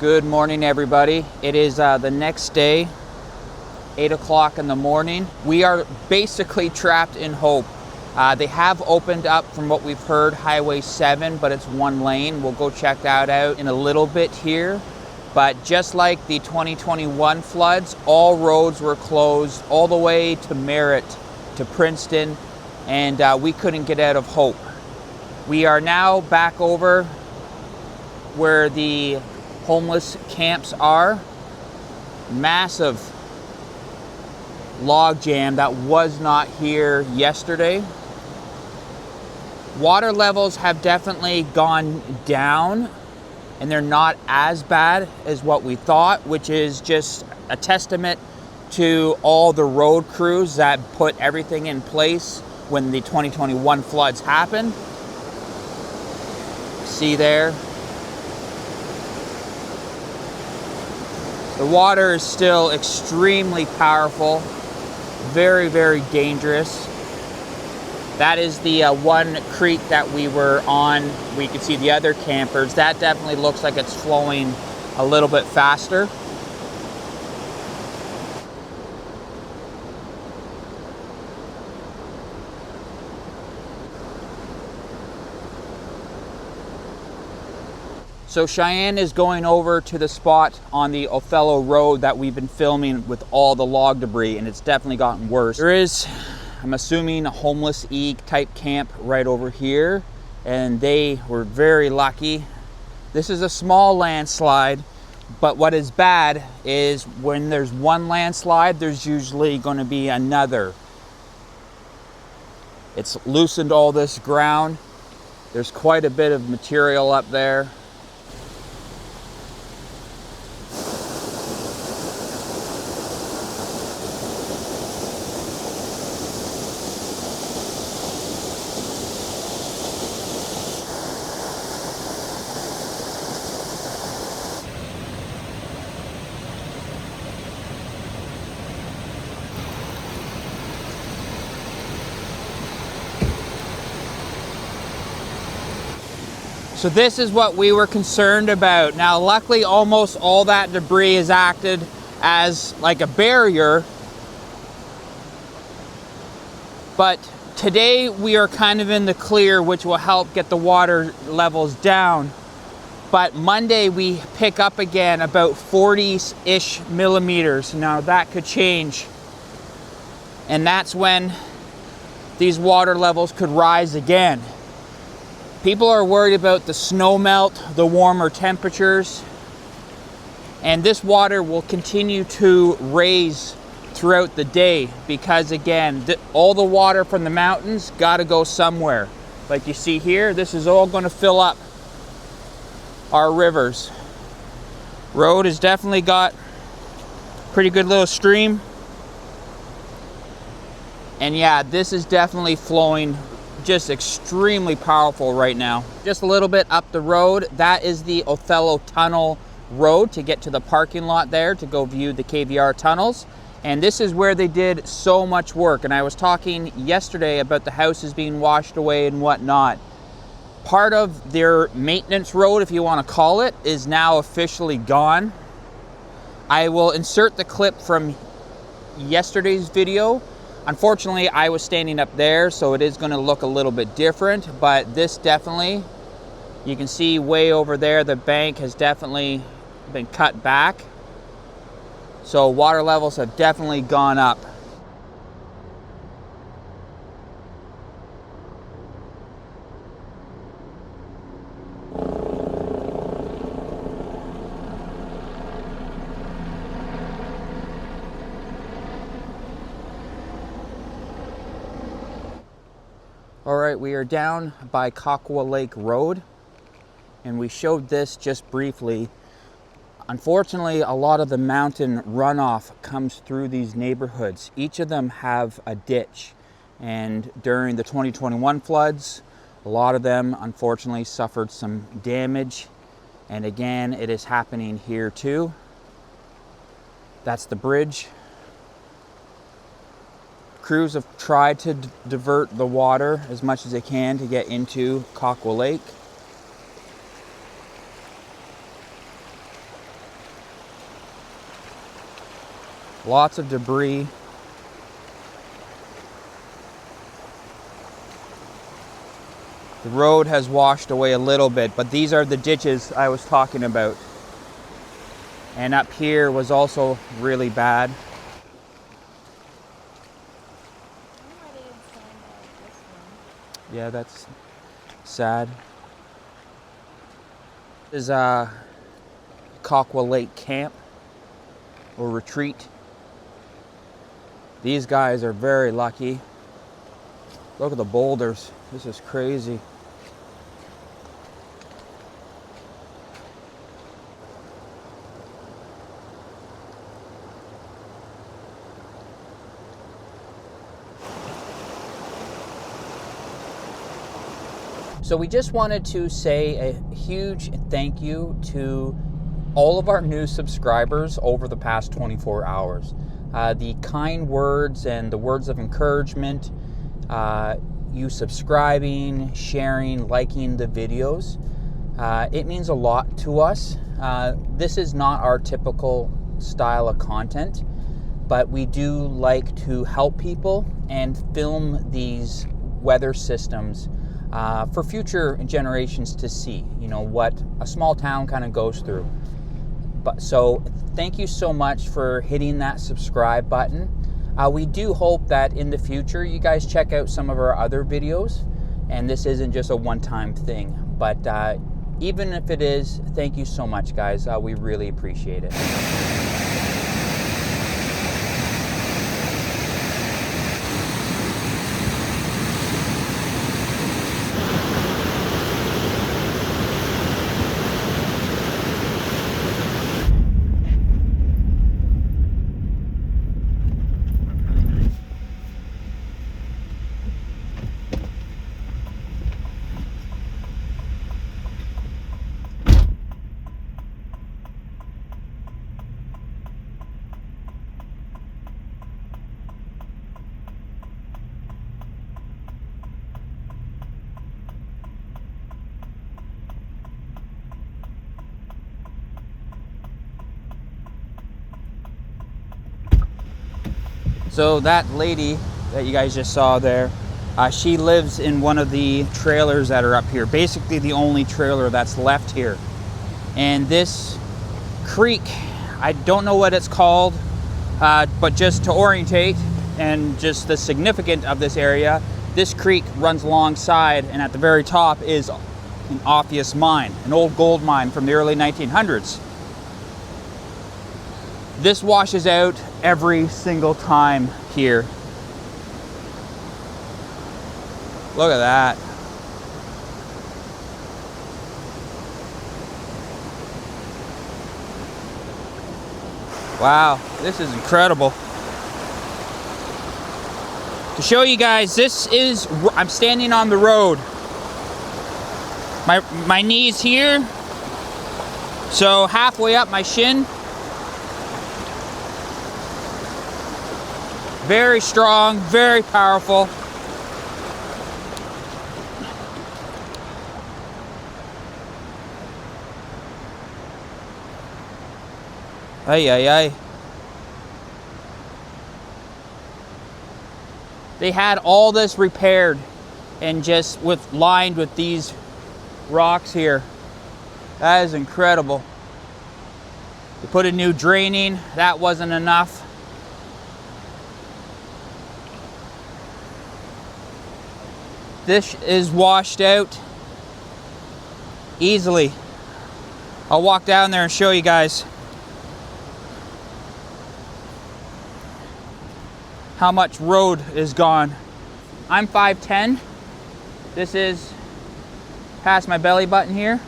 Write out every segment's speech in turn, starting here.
Good morning, everybody. It is the next day, 8 o'clock in the morning. We are basically trapped in hope. They have opened up, from what we've heard, Highway 7, but it's one lane. We'll go check that out in a little bit here. But just like the 2021 floods, all roads were closed all the way to Merritt, to Princeton, and we couldn't get out of hope. We are now back over where the homeless camps are. Massive log jam that was not here yesterday. Water levels have definitely gone down, and they're not as bad as what we thought, which is just a testament to all the road crews that put everything in place when the 2021 floods happened. See there? The water is still extremely powerful, very, very dangerous. That is the one creek that we were on. We could see the other campers. That definitely looks like it's flowing a little bit faster. So Cheyenne is going over to the spot on the Othello Road that we've been filming with all the log debris, and it's definitely gotten worse. There is, I'm assuming, a homeless type camp right over here, and they were very lucky. This is a small landslide, but what is bad is when there's one landslide, there's usually going to be another. It's loosened all this ground. There's quite a bit of material up there. So this is what we were concerned about. Now, luckily, almost all that debris has acted as like a barrier. But today we are kind of in the clear, which will help get the water levels down. But Monday we pick up again about 40-ish millimeters. Now that could change. And that's when these water levels could rise again. People are worried about the snow melt, the warmer temperatures, and this water will continue to raise throughout the day because, again, all the water from the mountains got to go somewhere. Like you see here, this is all going to fill up our rivers. Road has definitely got pretty good little stream. And yeah, this is definitely flowing just extremely powerful right now. Just a little bit up the road, that is the Othello Tunnel Road to get to the parking lot there to go view the KVR tunnels. And this is where they did so much work. And I was talking yesterday about the houses being washed away and whatnot. Part of their maintenance road, if you want to call it, is now officially gone. I will insert the clip from yesterday's video. Unfortunately, I was standing up there, so it is going to look a little bit different, but this definitely, you can see way over there, the bank has definitely been cut back. So water levels have definitely gone up. All right, we are down by Kakwa Lake Road, and we showed this just briefly. Unfortunately, a lot of the mountain runoff comes through these neighborhoods. Each of them have a ditch, and during the 2021 floods, a lot of them unfortunately suffered some damage, and again, it is happening here too. That's the bridge. Crews have tried to divert the water as much as they can to get into Kakwa Lake. Lots of debris. The road has washed away a little bit, but these are the ditches I was talking about. And up here was also really bad. Yeah, that's sad. This is Kakwa Lake Camp or retreat. These guys are very lucky. Look at the boulders. This is crazy. So we just wanted to say a huge thank you to all of our new subscribers over the past 24 hours. The kind words and the words of encouragement, you subscribing, sharing, liking the videos, it means a lot to us. This is not our typical style of content, but we do like to help people and film these weather systems for future generations to see, you know, what a small town kind of goes through. But so thank you so much for hitting that subscribe button. We do hope that in the future you guys check out some of our other videos, and this isn't just a one-time thing. But even if it is, thank you so much, guys. We really appreciate it. So that lady that you guys just saw there, she lives in one of the trailers that are up here. Basically the only trailer that's left here. And this creek, I don't know what it's called, but just to orientate and just the significance of this area, this creek runs alongside, and at the very top is an obvious mine, an old gold mine from the early 1900s. This washes out every single time here. Look at that. Wow, this is incredible. To show you guys, I'm standing on the road. My knee's here, so halfway up my shin. Very strong, very powerful. Ay, ay, ay. They had all this repaired and just lined with these rocks here. That is incredible. They put a new draining, that wasn't enough. This is washed out easily. I'll walk down there and show you guys how much road is gone. I'm 5'10". This is past my belly button here.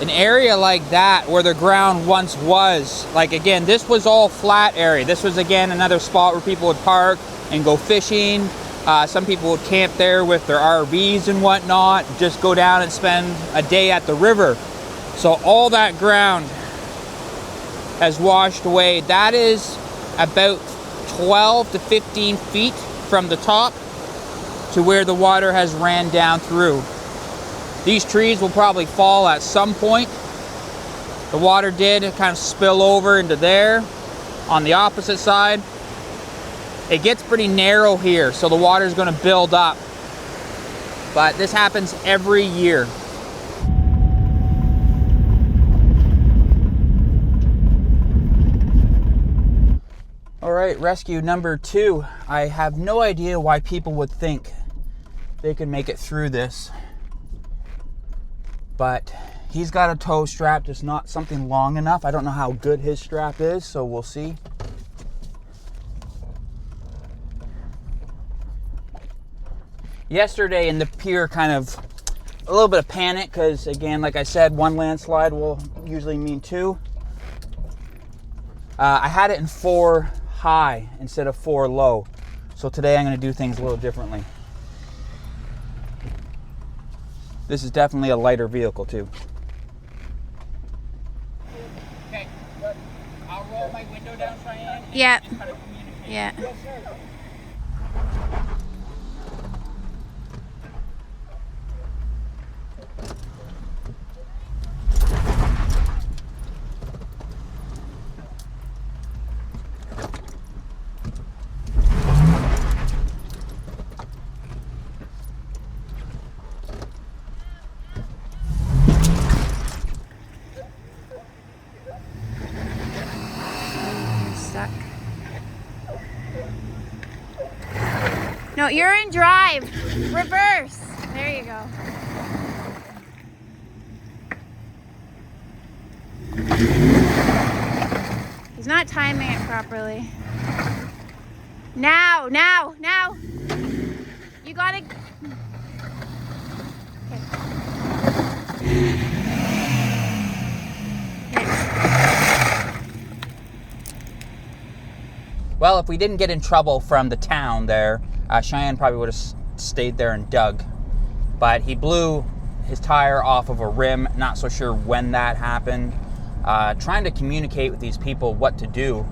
An area like that where the ground once was, like again, this was all flat area. This was again another spot where people would park and go fishing. Some people would camp there with their RVs and whatnot, just go down and spend a day at the river. So all that ground has washed away. That is about 12 to 15 feet from the top. to where the water has ran down through. These trees will probably fall at some point. The water did kind of spill over into there on the opposite side. It gets pretty narrow here, so the water is going to build up. But this happens every year. All right, rescue number 2. I have no idea why people would think they can make it through this. But he's got a tow strap, just not something long enough. I don't know how good his strap is, so we'll see. Yesterday in the pier, kind of a little bit of panic because, again, like I said, 1 landslide will usually mean 2. I had it in 4 high instead of 4 low. So today I'm going to do things a little differently. This is definitely a lighter vehicle too. Okay, good. I'll roll my window down, Cheyenne. Yeah. Kind of Yeah. yes, sir. Stuck. No, you're in drive. Reverse. There you go. He's not timing it properly. Now. You gotta. Okay. Well, if we didn't get in trouble from the town there, Cheyenne probably would have stayed there and dug. But he blew his tire off of a rim, not so sure when that happened. Trying to communicate with these people what to do.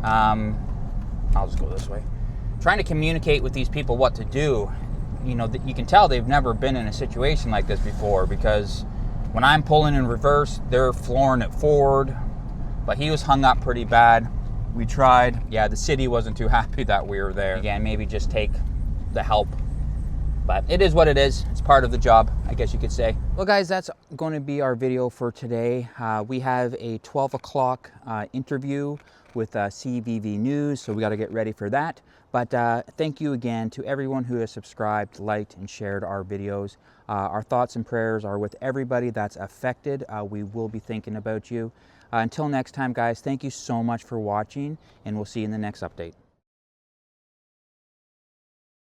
I'll just go this way. Trying to communicate with these people what to do. You know, you can tell they've never been in a situation like this before, because when I'm pulling in reverse, they're flooring it forward. But he was hung up pretty bad. We tried. Yeah, the city wasn't too happy that we were there. Again, maybe just take the help. But it is what it is. It's part of the job, I guess you could say. Well, guys, that's going to be our video for today. We have a 12 o'clock interview with CVV News, so we got to get ready for that. But thank you again to everyone who has subscribed, liked, and shared our videos. Our thoughts and prayers are with everybody that's affected. We will be thinking about you. Until next time, guys, thank you so much for watching, and we'll see you in the next update.